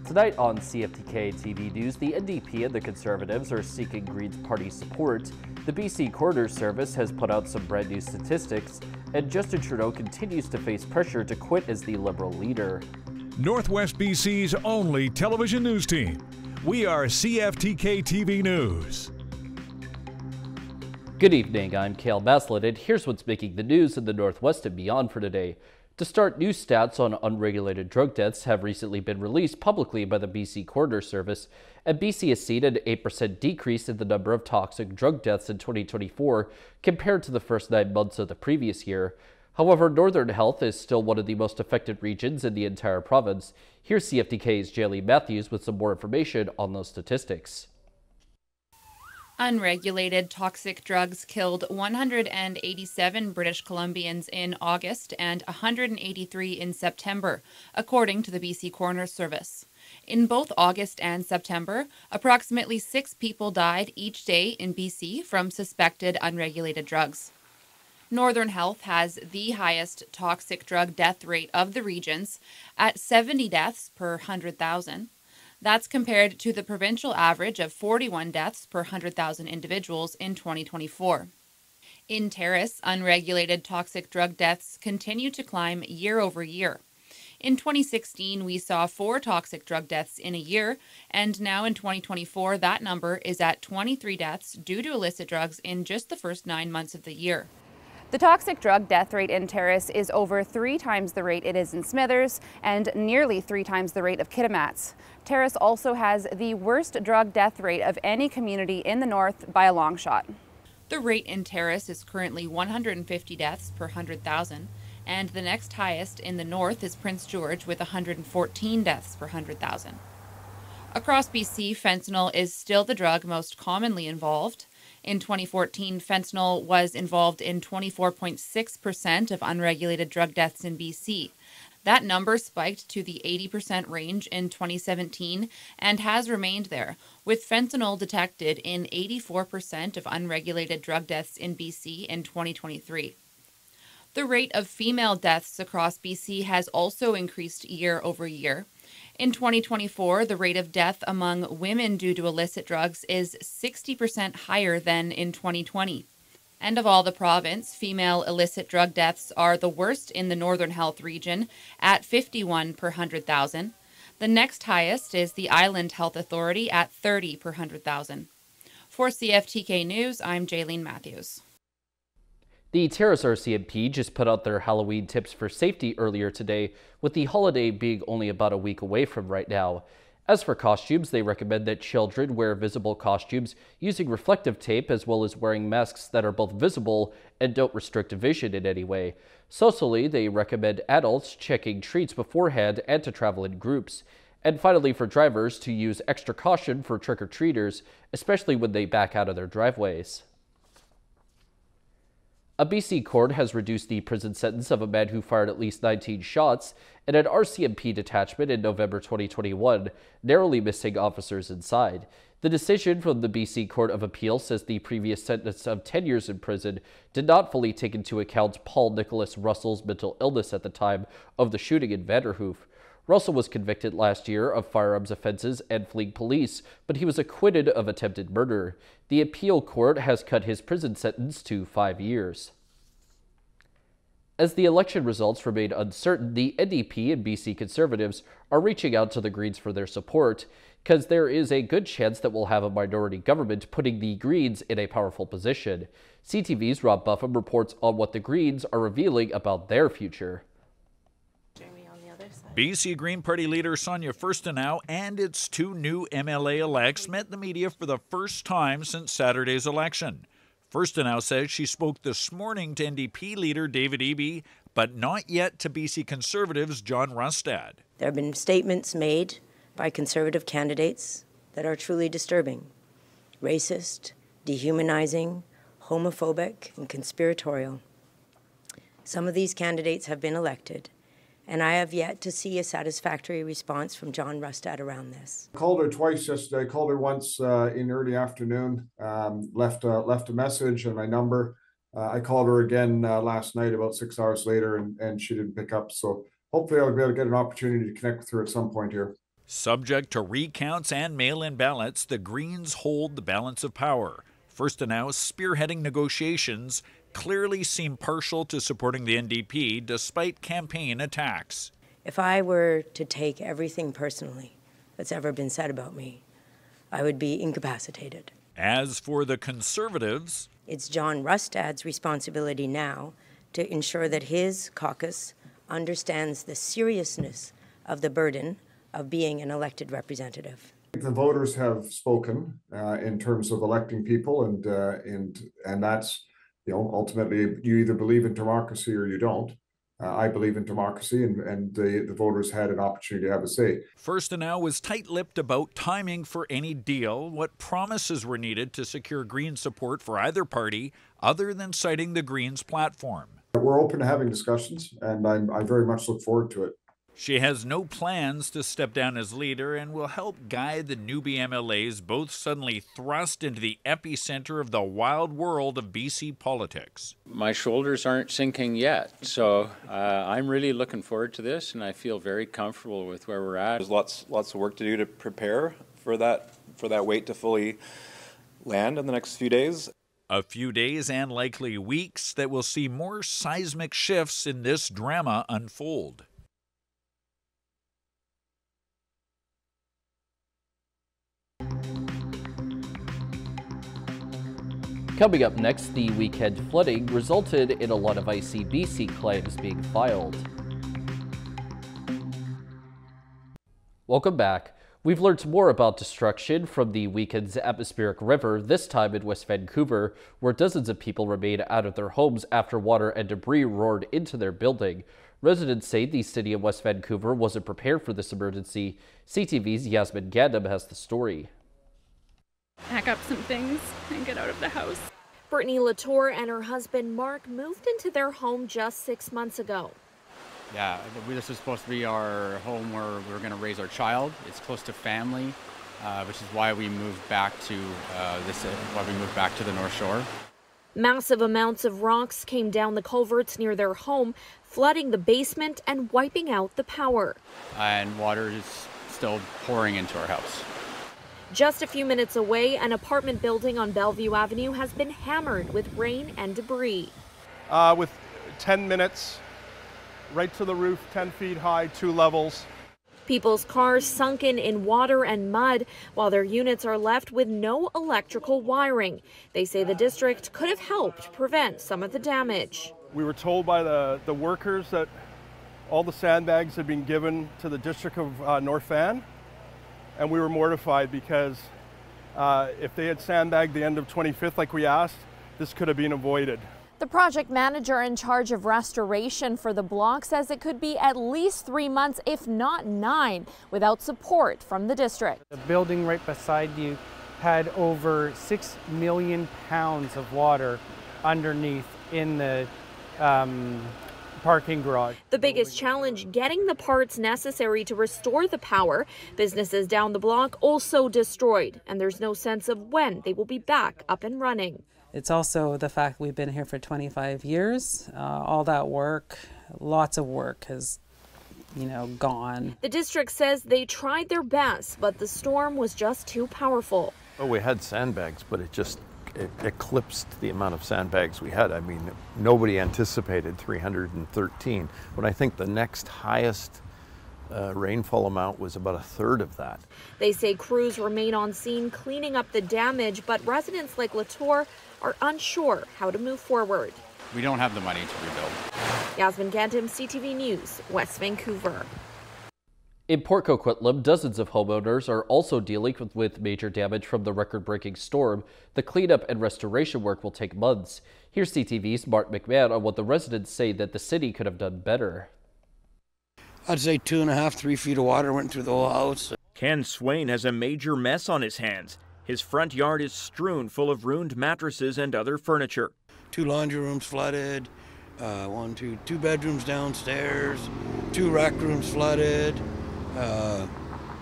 Tonight on CFTK-TV News, the NDP and the Conservatives are seeking Green's party support. The BC Coroner's Service has put out some brand new statistics, and Justin Trudeau continues to face pressure to quit as the Liberal leader. Northwest BC's only television news team. We are CFTK-TV News. Good evening, I'm Cale Maslin, and here's what's making the news in the Northwest and beyond for today. To start, new stats on unregulated drug deaths have recently been released publicly by the BC Coroner's Service, and BC has seen an 8% decrease in the number of toxic drug deaths in 2024 compared to the first 9 months of the previous year. However, Northern Health is still one of the most affected regions in the entire province. Here's CFTK's Jaylene Matthews with some more information on those statistics. Unregulated toxic drugs killed 187 British Columbians in August and 183 in September, according to the BC Coroner's Service. In both August and September, approximately 6 people died each day in BC from suspected unregulated drugs. Northern Health has the highest toxic drug death rate of the regions at 70 deaths per 100,000. That's compared to the provincial average of 41 deaths per 100,000 individuals in 2024. In Terrace, unregulated toxic drug deaths continue to climb year over year. In 2016, we saw 4 toxic drug deaths in a year, and now in 2024, that number is at 23 deaths due to illicit drugs in just the first 9 months of the year. The toxic drug death rate in Terrace is over 3 times the rate it is in Smithers and nearly 3 times the rate of Kitimat's. Terrace also has the worst drug death rate of any community in the north by a long shot. The rate in Terrace is currently 150 deaths per 100,000, and the next highest in the north is Prince George with 114 deaths per 100,000. Across BC, fentanyl is still the drug most commonly involved. In 2014, fentanyl was involved in 24.6% of unregulated drug deaths in BC. That number spiked to the 80% range in 2017 and has remained there, with fentanyl detected in 84% of unregulated drug deaths in BC in 2023. The rate of female deaths across BC has also increased year over year. In 2024, the rate of death among women due to illicit drugs is 60% higher than in 2020. And of all the province, female illicit drug deaths are the worst in the Northern Health region at 51 per 100,000. The next highest is the Island Health Authority at 30 per 100,000. For CFTK News, I'm Jaylene Matthews. The Terrace RCMP just put out their Halloween tips for safety earlier today, with the holiday being only about a week away from right now. As for costumes, they recommend that children wear visible costumes using reflective tape, as well as wearing masks that are both visible and don't restrict vision in any way. Socially, they recommend adults checking treats beforehand and to travel in groups. And finally, for drivers, to use extra caution for trick-or-treaters, especially when they back out of their driveways. A BC court has reduced the prison sentence of a man who fired at least 19 shots at an RCMP detachment in November 2021, narrowly missing officers inside. The decision from the BC Court of Appeal says the previous sentence of 10 years in prison did not fully take into account Paul Nicholas Russell's mental illness at the time of the shooting in Vanderhoof. Russell was convicted last year of firearms offenses and fleeing police, but he was acquitted of attempted murder. The appeal court has cut his prison sentence to 5 years. As the election results remain uncertain, the NDP and BC Conservatives are reaching out to the Greens for their support, because there is a good chance that we'll have a minority government, putting the Greens in a powerful position. CTV's Rob Buffum reports on what the Greens are revealing about their future. BC Green Party leader Sonia Furstenau and its 2 new MLA-elects met the media for the first time since Saturday's election. Furstenau says she spoke this morning to NDP leader David Eby, but not yet to BC Conservatives John Rustad. There have been statements made by Conservative candidates that are truly disturbing, racist, dehumanizing, homophobic, and conspiratorial. Some of these candidates have been elected, and I have yet to see a satisfactory response from John Rustad around this. I called her twice yesterday. I called her once in early afternoon, left a message and my number. I called her again last night about 6 hours later, and she didn't pick up. So hopefully I'll be able to get an opportunity to connect with her at some point here. Subject to recounts and mail-in ballots, the Greens hold the balance of power. First announced spearheading negotiations, clearly seem partial to supporting the NDP despite campaign attacks. If I were to take everything personally that's ever been said about me, I would be incapacitated. As for the Conservatives, it's John Rustad's responsibility now to ensure that his caucus understands the seriousness of the burden of being an elected representative. The voters have spoken in terms of electing people, and that's, ultimately you either believe in democracy or you don't. I believe in democracy, and the voters had an opportunity to have a say. First Now was tight-lipped about timing for any deal, what promises were needed to secure Green support for either party, other than citing the Greens platform. We're open to having discussions, and I very much look forward to it. She has no plans to step down as leader and will help guide the newbie MLAs, both suddenly thrust into the epicenter of the wild world of BC politics. My shoulders aren't sinking yet, so I'm really looking forward to this, and I feel very comfortable with where we're at. There's lots of work to do to prepare for that weight to fully land in the next few days. A few days and likely weeks that will see more seismic shifts in this drama unfold. Coming up next, the weekend flooding resulted in a lot of ICBC claims being filed. Welcome back. We've learned more about destruction from the weekend's atmospheric river, this time in West Vancouver, where dozens of people remain out of their homes after water and debris roared into their building. Residents say the city of West Vancouver wasn't prepared for this emergency. CTV's Yasmin Gandam has the story. Pack up some things and get out of the house. Brittany Latour and her husband Mark moved into their home just 6 months ago. Yeah, this was supposed to be our home where we were going to raise our child. It's close to family, which is why we moved back to the North Shore. Massive amounts of rocks came down the culverts near their home, flooding the basement and wiping out the power. And water is still pouring into our house. Just a few minutes away, an apartment building on Bellevue Avenue has been hammered with rain and debris. With 10 minutes, right to the roof, 10 feet high, 2 levels. People's cars sunken in water and mud, while their units are left with no electrical wiring. They say the district could have helped prevent some of the damage. We were told by the workers that all the sandbags had been given to the district of North Van. And we were mortified because if they had sandbagged the end of 25th like we asked, this could have been avoided. The project manager in charge of restoration for the block says it could be at least 3 months, if not 9, without support from the district. The building right beside you had over 6 million pounds of water underneath in the parking garage. The biggest challenge, getting the parts necessary to restore the power. Businesses down the block also destroyed, and there's no sense of when they will be back up and running. It's also the fact we've been here for 25 years. All that work, lots of work has, gone. The district says they tried their best, but the storm was just too powerful. Oh, we had sandbags, but it eclipsed the amount of sandbags we had. I mean, nobody anticipated 313. But I think the next highest rainfall amount was about 1/3 of that. They say crews remain on scene cleaning up the damage, but residents like Latour are unsure how to move forward. We don't have the money to rebuild. Yasmin Gandam, CTV News, West Vancouver. In Port Coquitlam, dozens of homeowners are also dealing with major damage from the record-breaking storm. The cleanup and restoration work will take months. Here's CTV's Mark McMahon on what the residents say that the city could have done better. I'd say 2.5, 3 feet of water went through the whole house. Ken Swain has a major mess on his hands. His front yard is strewn full of ruined mattresses and other furniture. 2 laundry rooms flooded, 2 bedrooms downstairs, 2 rec rooms flooded,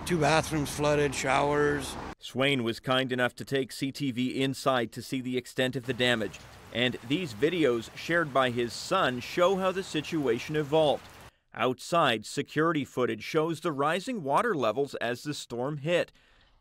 2 bathrooms flooded, showers. Swain was kind enough to take CTV inside to see the extent of the damage. And these videos shared by his son show how the situation evolved. Outside, security footage shows the rising water levels as the storm hit.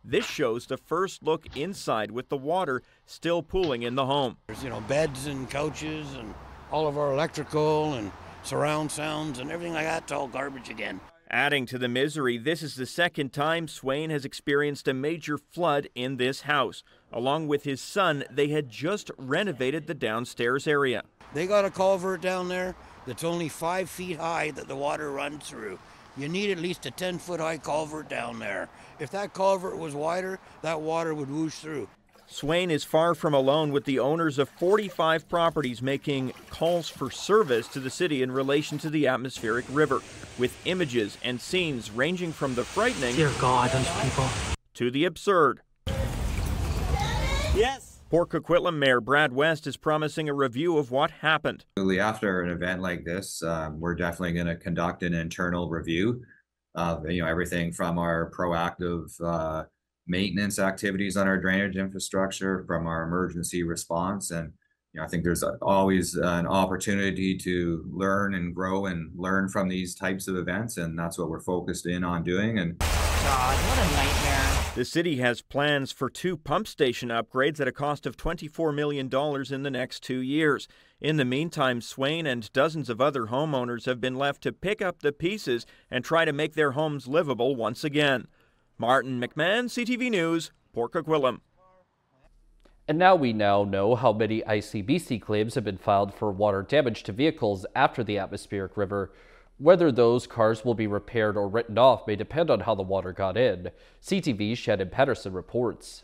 This shows the first look inside with the water still pooling in the home. There's, beds and couches and all of our electrical and surround sounds and everything like that's all garbage again. Adding to the misery, this is the second time Swain has experienced a major flood in this house. Along with his son, they had just renovated the downstairs area. They got a culvert down there that's only 5 feet high that the water runs through. You need at least a 10-foot high culvert down there. If that culvert was wider, that water would whoosh through. Swain is far from alone, with the owners of 45 properties making calls for service to the city in relation to the atmospheric river, with images and scenes ranging from the frightening, dear God, those people, to the absurd. Yes. Port Coquitlam Mayor Brad West is promising a review of what happened. After an event like this, we're definitely going to conduct an internal review of everything from our proactive maintenance activities on our drainage infrastructure, from our emergency response, and I think there's always an opportunity to learn and grow and learn from these types of events, and that's what we're focused in on doing. And God, what a nightmare. The city has plans for 2 pump station upgrades at a cost of $24 million in the next 2 years. In the meantime, Swain and dozens of other homeowners have been left to pick up the pieces and try to make their homes livable once again. Martin McMahon, CTV News, Port Coquitlam. And now we know how many ICBC claims have been filed for water damage to vehicles after the atmospheric river. Whether those cars will be repaired or written off may depend on how the water got in. CTV's Shannon Patterson reports.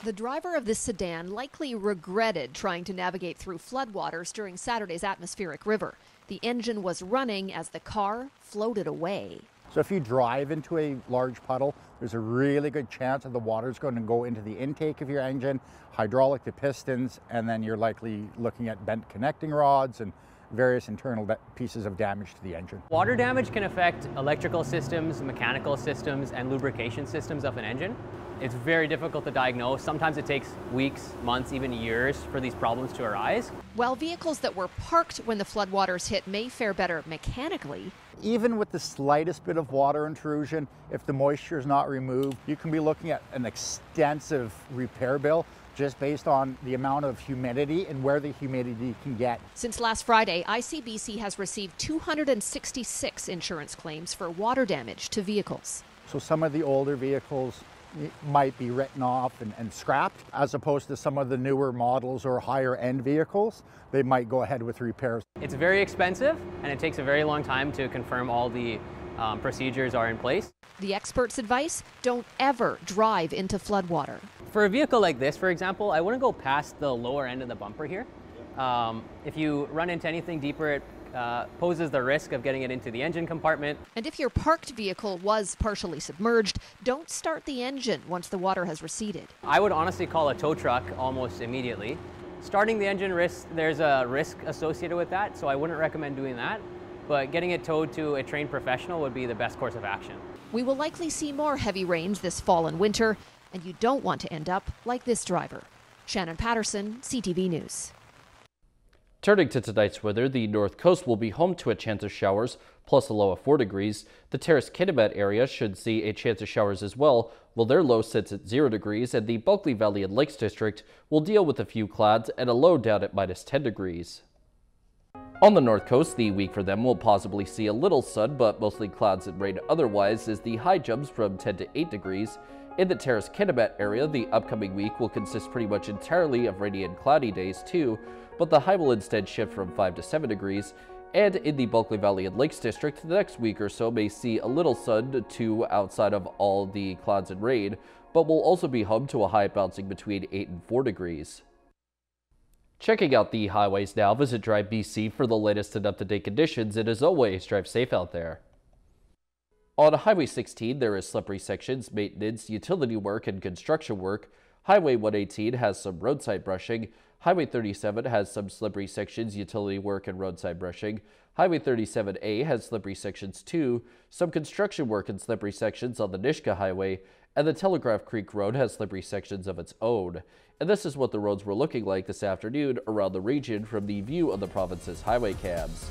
The driver of this sedan likely regretted trying to navigate through floodwaters during Saturday's atmospheric river. The engine was running as the car floated away. So if you drive into a large puddle, there's a really good chance that the water is going to go into the intake of your engine, hydraulic to pistons, and then you're likely looking at bent connecting rods and various internal pieces of damage to the engine. Water damage can affect electrical systems, mechanical systems, and lubrication systems of an engine. It's very difficult to diagnose. Sometimes it takes weeks, months, even years for these problems to arise. While vehicles that were parked when the floodwaters hit may fare better mechanically, even with the slightest bit of water intrusion, if the moisture is not removed, you can be looking at an extensive repair bill just based on the amount of humidity and where the humidity can get. Since last Friday, ICBC has received 266 insurance claims for water damage to vehicles. So some of the older vehicles might be written off and scrapped, as opposed to some of the newer models or higher end vehicles. They might go ahead with repairs. It's very expensive, and it takes a very long time to confirm all the procedures are in place. The experts' advice: don't ever drive into floodwater. For a vehicle like this, for example, I wouldn't go past the lower end of the bumper here. If you run into anything deeper, it poses the risk of getting it into the engine compartment. And if your parked vehicle was partially submerged, don't start the engine once the water has receded. I would honestly call a tow truck almost immediately. Starting the engine, there's a risk associated with that, so I wouldn't recommend doing that. But getting it towed to a trained professional would be the best course of action. We will likely see more heavy rains this fall and winter, and you don't want to end up like this driver. Shannon Patterson, CTV News. Turning to tonight's weather, the north coast will be home to a chance of showers, plus a low of 4 degrees. The Terrace-Kitimat area should see a chance of showers as well, while their low sits at 0 degrees, and the Bulkley Valley and Lakes District will deal with a few clouds and a low down at minus 10 degrees. On the north coast, the week for them will possibly see a little sun, but mostly clouds and rain otherwise, as the high jumps from 10 to 8 degrees. In the Terrace-Kitimat area, the upcoming week will consist pretty much entirely of rainy and cloudy days too, but the high will instead shift from 5 to 7 degrees. And in the Bulkley Valley and Lakes District, the next week or so may see a little sun too outside of all the clouds and rain, but will also be home to a high bouncing between 8 and 4 degrees. Checking out the highways now, visit Drive BC for the latest and up-to-date conditions, and as always, drive safe out there. On Highway 16, there is slippery sections, maintenance, utility work, and construction work. Highway 118 has some roadside brushing. Highway 37 has some slippery sections, utility work, and roadside brushing. Highway 37A has slippery sections too, some construction work and slippery sections on the Nishka Highway, and the Telegraph Creek Road has slippery sections of its own. And this is what the roads were looking like this afternoon around the region from the view of the province's highway cams.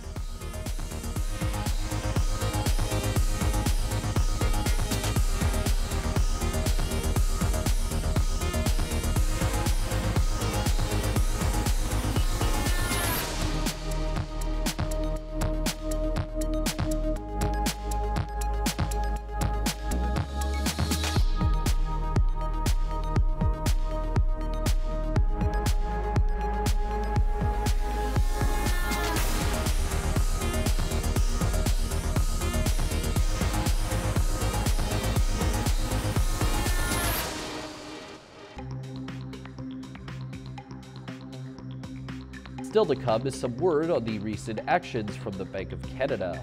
Still to come is some word on the recent actions from the Bank of Canada.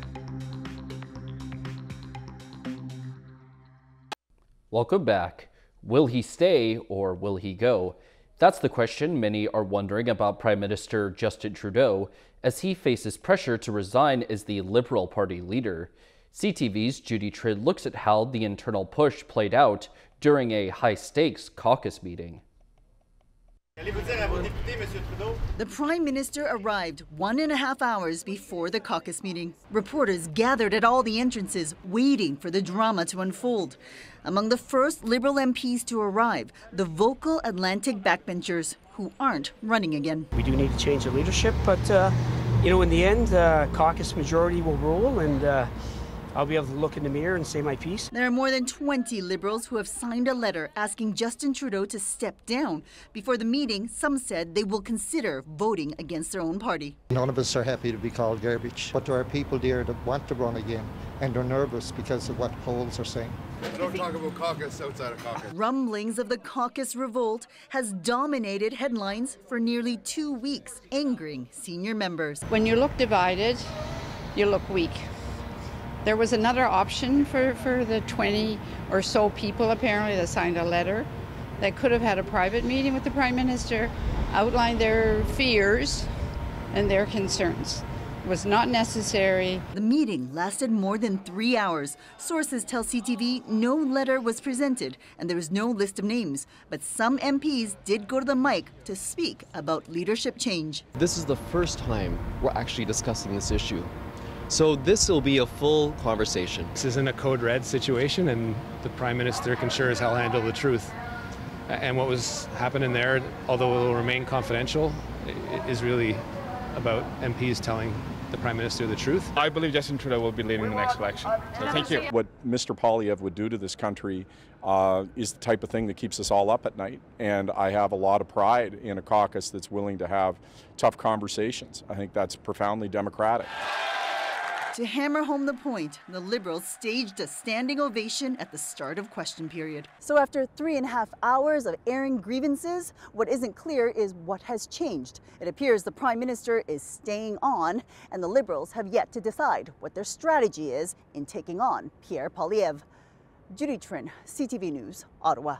Welcome back. Will he stay or will he go? That's the question many are wondering about Prime Minister Justin Trudeau as he faces pressure to resign as the Liberal Party leader. CTV's Judy Trinh looks at how the internal push played out during a high-stakes caucus meeting. The Prime Minister arrived 1.5 hours before the caucus meeting. Reporters gathered at all the entrances, waiting for the drama to unfold. Among the first Liberal MPs to arrive, the vocal Atlantic backbenchers, who aren't running again. We do need to change the leadership, but in the end, caucus majority will rule, and I'll be able to look in the mirror and say my piece. There are more than 20 Liberals who have signed a letter asking Justin Trudeau to step down. Before the meeting, some said they will consider voting against their own party. None of us are happy to be called garbage, but there are people there that want to run again, and they're nervous because of what polls are saying. Don't talk about caucus outside of caucus. Rumblings of the caucus revolt has dominated headlines for nearly 2 weeks, angering senior members. When you look divided, you look weak. There was another option for the 20 or so people apparently that signed a letter that could have had a private meeting with the Prime Minister, outlined their fears and their concerns. It was not necessary. The meeting lasted more than 3 hours. Sources tell CTV no letter was presented and there was no list of names. But some MPs did go to the mic to speak about leadership change. This is the first time we're actually discussing this issue. So this will be a full conversation. This isn't a code red situation, and the Prime Minister can sure as hell handle the truth. And what was happening there, although it will remain confidential, is really about MPs telling the Prime Minister the truth. I believe Justin Trudeau will be leading the next election. So thank you. What Mr. Poilievre would do to this country is the type of thing that keeps us all up at night. And I have a lot of pride in a caucus that's willing to have tough conversations. I think that's profoundly democratic. To hammer home the point, the Liberals staged a standing ovation at the start of question period. So after 3.5 hours of airing grievances, what isn't clear is what has changed. It appears the Prime Minister is staying on, and the Liberals have yet to decide what their strategy is in taking on Pierre Poilievre. Judy Trinh, CTV News, Ottawa.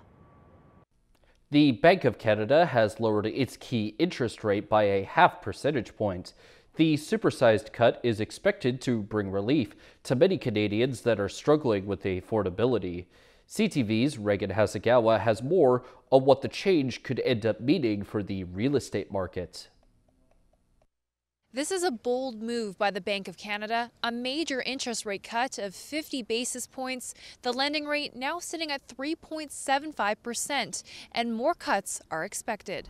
The Bank of Canada has lowered its key interest rate by a 0.5 percentage point. The supersized cut is expected to bring relief to many Canadians that are struggling with affordability. CTV's Reagan Hasegawa has more on what the change could end up meaning for the real estate market. This is a bold move by the Bank of Canada, a major interest rate cut of 50 basis points, the lending rate now sitting at 3.75%, and more cuts are expected.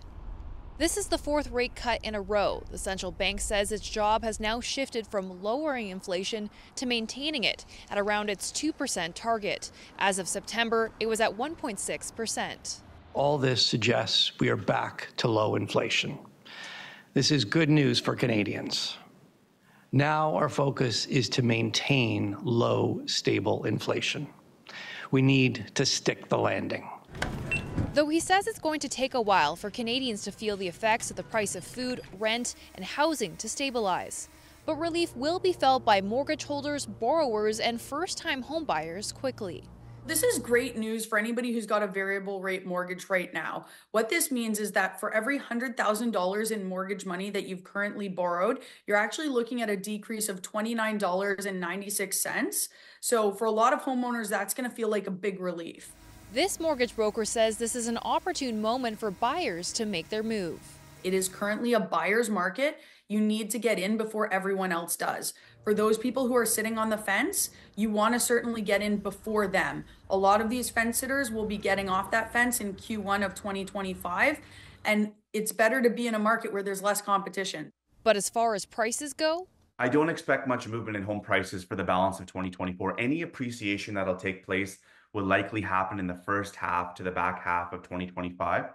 This is the fourth rate cut in a row. The central bank says its job has now shifted from lowering inflation to maintaining it at around its 2% target. As of September, it was at 1.6%. All this suggests we are back to low inflation. This is good news for Canadians. Now our focus is to maintain low, stable inflation. We need to stick the landing. Though he says it's going to take a while for Canadians to feel the effects of the price of food, rent, and housing to stabilize. But relief will be felt by mortgage holders, borrowers, and first-time homebuyers quickly. This is great news for anybody who's got a variable rate mortgage right now. What this means is that for every $100,000 in mortgage money that you've currently borrowed, you're actually looking at a decrease of $29.96. So for a lot of homeowners, that's going to feel like a big relief. This mortgage broker says this is an opportune moment for buyers to make their move. It is currently a buyer's market. You need to get in before everyone else does. For those people who are sitting on the fence, you want to certainly get in before them. A lot of these fence sitters will be getting off that fence in Q1 of 2025, and it's better to be in a market where there's less competition. But as far as prices go, I don't expect much movement in home prices for the balance of 2024. Any appreciation that'll take place will likely happen in the first half to the back half of 2025.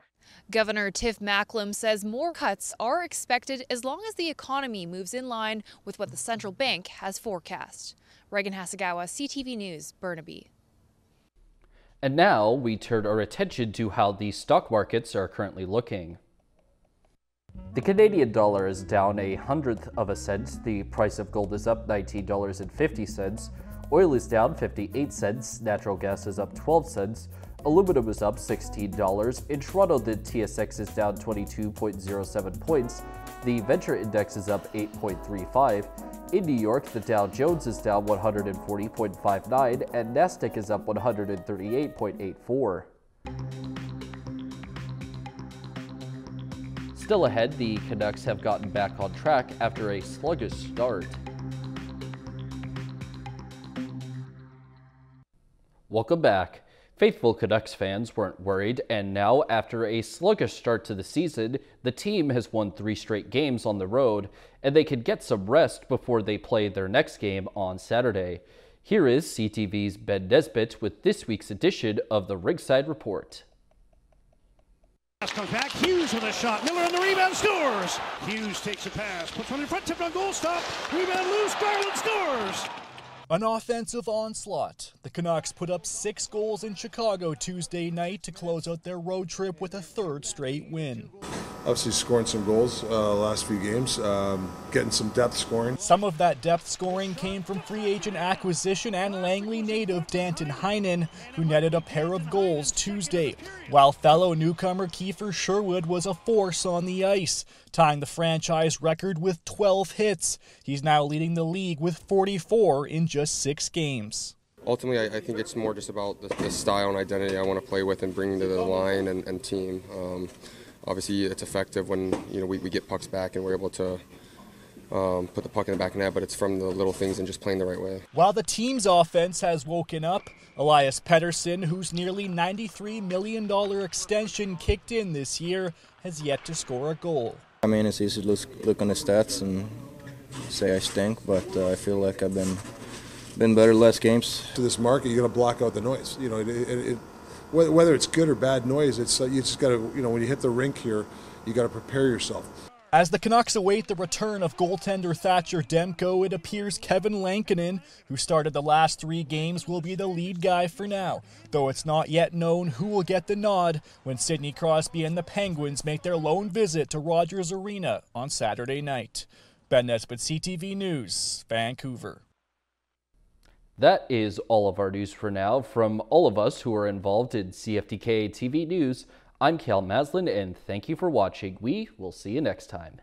Governor Tiff Macklem says more cuts are expected as long as the economy moves in line with what the central bank has forecast. Reagan Hasegawa, CTV News, Burnaby. And now we turn our attention to how the stock markets are currently looking. The Canadian dollar is down 1/100 of a cent. The price of gold is up $19.50. Oil is down 58 cents. Natural gas is up 12 cents. Aluminum is up $16. In Toronto, the TSX is down 22.07 points. The Venture Index is up 8.35. In New York, the Dow Jones is down 140.59 and Nasdaq is up 138.84. Still ahead, the Canucks have gotten back on track after a sluggish start. Welcome back. Faithful Canucks fans weren't worried, and now, after a sluggish start to the season, the team has won 3 straight games on the road, and they could get some rest before they play their next game on Saturday. Here is CTV's Ben Nesbitt with this week's edition of the Ringside Report. Comes back, Hughes with a shot, Miller on the rebound, scores! Hughes takes a pass, puts one in front, tipped on goal, stop, rebound loose, Garland scores! An offensive onslaught. The Canucks put up 6 goals in Chicago Tuesday night to close out their road trip with a 3rd straight win. Obviously scoring some goals last few games, getting some depth scoring. Some of that depth scoring came from free agent acquisition and Langley native Danton Heinen, who netted a pair of goals Tuesday, while fellow newcomer Kiefer Sherwood was a force on the ice, tying the franchise record with 12 hits. He's now leading the league with 44 in just 6 games. Ultimately, I think it's more just about the style and identity I want to play with and bring to the line and team. Obviously, it's effective when we get pucks back and we're able to put the puck in the back of the net, but it's from the little things and just playing the right way. While the team's offense has woken up, Elias Pettersson, whose nearly $93 million extension kicked in this year, has yet to score a goal. I mean, it's easy to look on the stats and say I stink, but I feel like I've been better last games. To this market, you got to block out the noise. Whether it's good or bad noise, it's you just got to, when you hit the rink here, you got to prepare yourself. As the Canucks await the return of goaltender Thatcher Demko, it appears Kevin Lankinen, who started the last 3 games, will be the lead guy for now, though it's not yet known who will get the nod when Sidney Crosby and the Penguins make their lone visit to Rogers Arena on Saturday night. Ben Nesbitt, CTV News, Vancouver. That is all of our news for now. From all of us who are involved in CFTK-TV News, I'm Cal Maslin, and thank you for watching. We will see you next time.